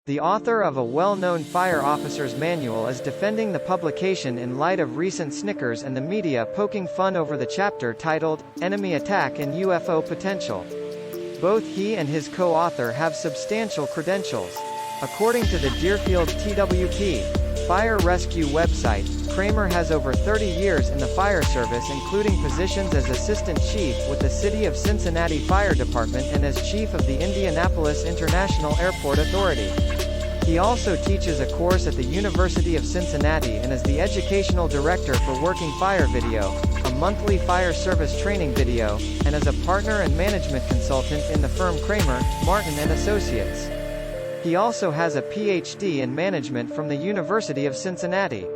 The author of a well-known fire officer's manual is defending the publication in light of recent snickers and the media poking fun over the chapter titled, Enemy Attack and UFO Potential. Both he and his co-author have substantial credentials. According to the Deerfield TWP fire rescue website, Kramer has over 30 years in the fire service, including positions as assistant chief with the City of Cincinnati Fire Department and as chief of the Indianapolis International Airport Authority. He also teaches a course at the University of Cincinnati and is the educational director for Working Fire Video, a monthly fire service training video, and is a partner and management consultant in the firm Kramer, Martin & Associates. He also has a Ph.D. in management from the University of Cincinnati.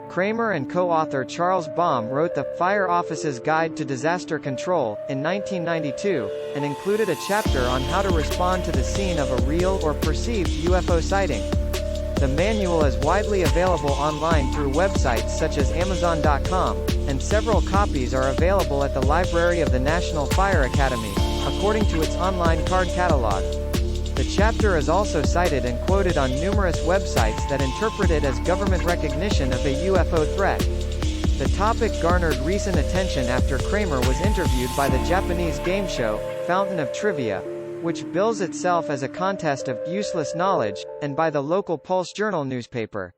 Kramer and co-author Charles Baum wrote The Fire Office's Guide to Disaster Control in 1992, and included a chapter on how to respond to the scene of a real or perceived UFO sighting. The manual is widely available online through websites such as Amazon.com, and several copies are available at the Library of the National Fire Academy, according to its online card catalog. The chapter is also cited and quoted on numerous websites that interpret it as government recognition of a UFO threat. The topic garnered recent attention after Kramer was interviewed by the Japanese game show, Fountain of Trivia, which bills itself as a contest of useless knowledge, and by the local Pulse Journal newspaper.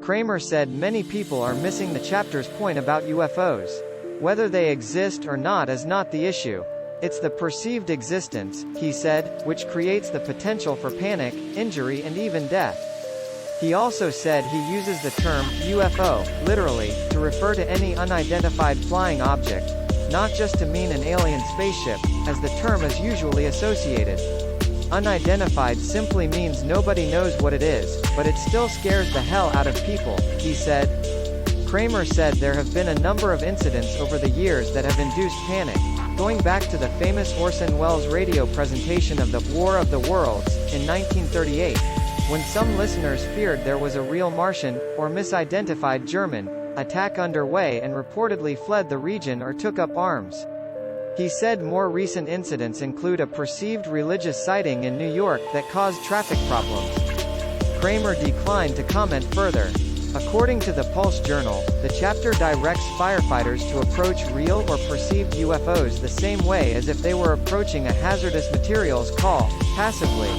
Kramer said many people are missing the chapter's point about UFOs. Whether they exist or not is not the issue. It's the perceived existence, he said, which creates the potential for panic, injury and even death. He also said he uses the term UFO, literally, to refer to any unidentified flying object, not just to mean an alien spaceship, as the term is usually associated. Unidentified simply means nobody knows what it is, but it still scares the hell out of people, he said. Kramer said there have been a number of incidents over the years that have induced panic, going back to the famous Orson Welles radio presentation of the War of the Worlds, in 1938, when some listeners feared there was a real Martian, or misidentified German, attack underway and reportedly fled the region or took up arms. He said more recent incidents include a perceived religious sighting in New York that caused traffic problems. Kramer declined to comment further. According to the Pulse Journal, the chapter directs firefighters to approach real or perceived UFOs the same way as if they were approaching a hazardous materials call, passively.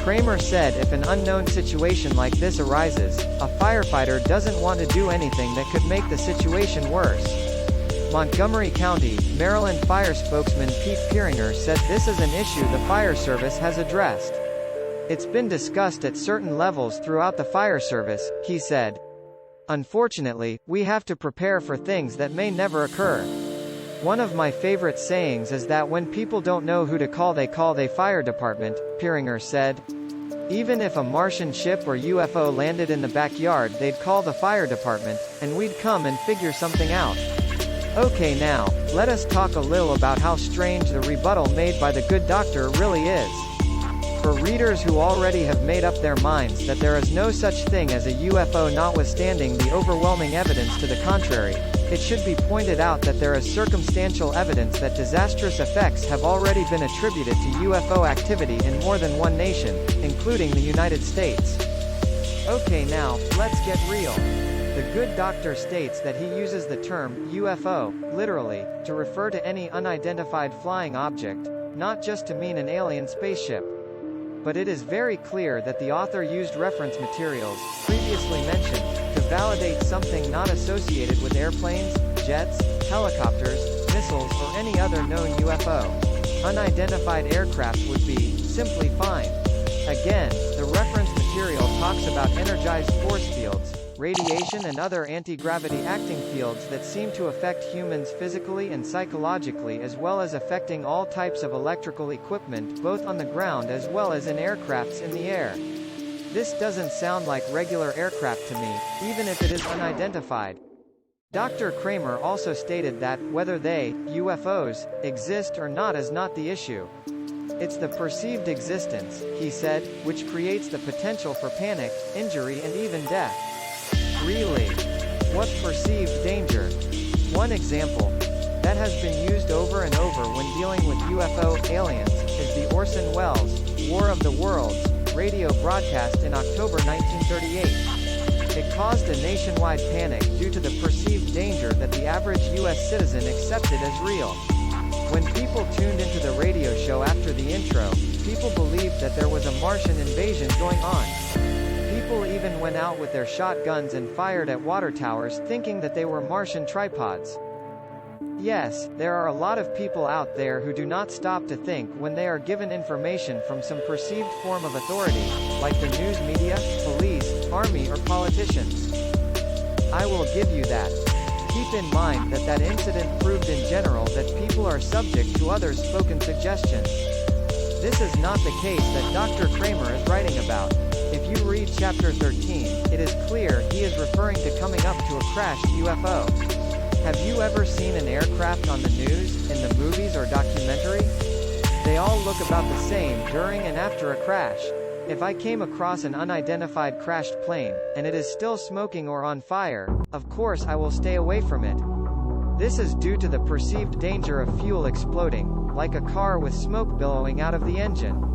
Kramer said if an unknown situation like this arises, a firefighter doesn't want to do anything that could make the situation worse. Montgomery County, Maryland fire spokesman Pete Pieringer said this is an issue the fire service has addressed. It's been discussed at certain levels throughout the fire service, he said. Unfortunately, we have to prepare for things that may never occur. One of my favorite sayings is that when people don't know who to call they fire department, Pieringer said. Even if a Martian ship or UFO landed in the backyard they'd call the fire department, and we'd come and figure something out. Okay, now, let us talk a little about how strange the rebuttal made by the good doctor really is. For readers who already have made up their minds that there is no such thing as a UFO notwithstanding the overwhelming evidence to the contrary, it should be pointed out that there is circumstantial evidence that disastrous effects have already been attributed to UFO activity in more than one nation, including the United States. Okay, now, let's get real. The good doctor states that he uses the term UFO, literally, to refer to any unidentified flying object, not just to mean an alien spaceship. But it is very clear that the author used reference materials, previously mentioned, to validate something not associated with airplanes, jets, helicopters, missiles or any other known UFO. Unidentified aircraft would be, simply fine. Again, the reference material talks about energized force fields, radiation and other anti-gravity acting fields that seem to affect humans physically and psychologically as well as affecting all types of electrical equipment both on the ground as well as in aircrafts in the air. This doesn't sound like regular aircraft to me, even if it is unidentified. Dr. Kramer also stated that, whether they, UFOs, exist or not is not the issue. It's the perceived existence, he said, which creates the potential for panic, injury and even death. Really? What perceived danger? One example that has been used over and over when dealing with UFO aliens is the Orson Welles War of the Worlds radio broadcast in October 1938. It caused a nationwide panic due to the perceived danger that the average U.S. citizen accepted as real. When people tuned into the radio show after the intro, people believed that there was a Martian invasion going on. People even went out with their shotguns and fired at water towers thinking that they were Martian tripods. Yes, there are a lot of people out there who do not stop to think when they are given information from some perceived form of authority, like the news media, police, army or politicians. I will give you that. Keep in mind that that incident proved in general that people are subject to others' spoken suggestions. This is not the case that Dr. Kramer is writing about. If you read chapter 13, it is clear he is referring to coming up to a crashed UFO. Have you ever seen an aircraft on the news, in the movies or documentary? They all look about the same during and after a crash. If I came across an unidentified crashed plane, and it is still smoking or on fire, of course I will stay away from it. This is due to the perceived danger of fuel exploding, like a car with smoke billowing out of the engine.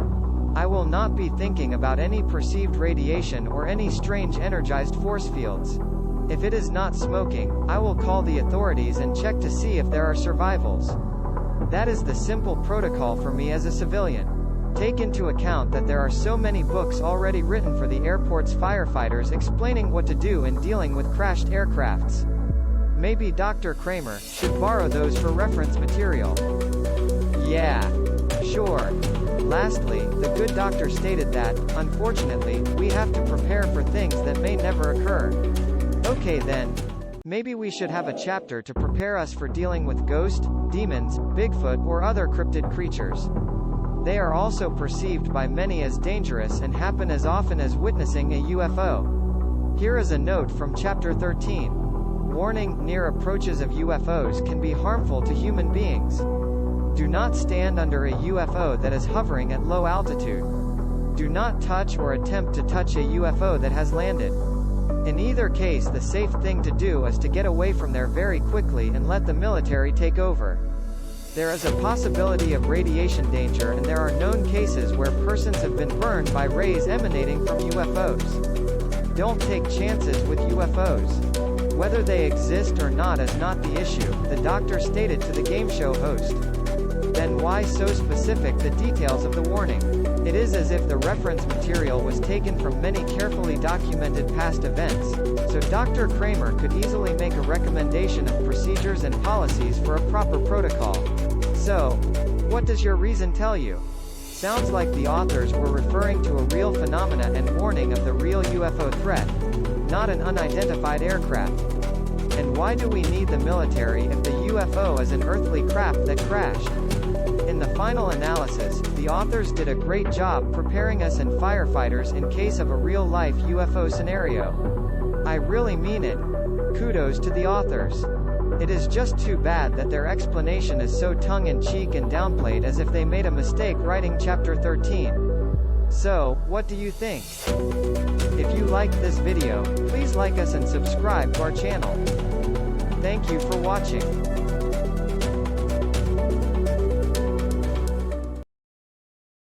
I will not be thinking about any perceived radiation or any strange energized force fields. If it is not smoking, I will call the authorities and check to see if there are survivals. That is the simple protocol for me as a civilian. Take into account that there are so many books already written for the airport's firefighters explaining what to do in dealing with crashed aircrafts. Maybe Dr. Kramer should borrow those for reference material. Yeah. Sure. Lastly, the good doctor stated that, unfortunately, we have to prepare for things that may never occur. Okay then. Maybe we should have a chapter to prepare us for dealing with ghosts, demons, Bigfoot or other cryptid creatures. They are also perceived by many as dangerous and happen as often as witnessing a UFO. Here is a note from chapter 13. Warning: near approaches of UFOs can be harmful to human beings. Do not stand under a UFO that is hovering at low altitude. Do not touch or attempt to touch a UFO that has landed. In either case, the safe thing to do is to get away from there very quickly and let the military take over. There is a possibility of radiation danger and there are known cases where persons have been burned by rays emanating from UFOs. Don't take chances with UFOs. Whether they exist or not is not the issue, the doctor stated to the game show host. Then why so specific the details of the warning? It is as if the reference material was taken from many carefully documented past events, so Dr. Kramer could easily make a recommendation of procedures and policies for a proper protocol. So, what does your reason tell you? Sounds like the authors were referring to a real phenomena and warning of the real UFO threat, not an unidentified aircraft. And why do we need the military if the UFO is an earthly craft that crashed? In the final analysis, the authors did a great job preparing us and firefighters in case of a real-life UFO scenario. I really mean it. Kudos to the authors. It is just too bad that their explanation is so tongue-in-cheek and downplayed as if they made a mistake writing chapter 13. So, what do you think? If you liked this video, please like us and subscribe to our channel. Thank you for watching.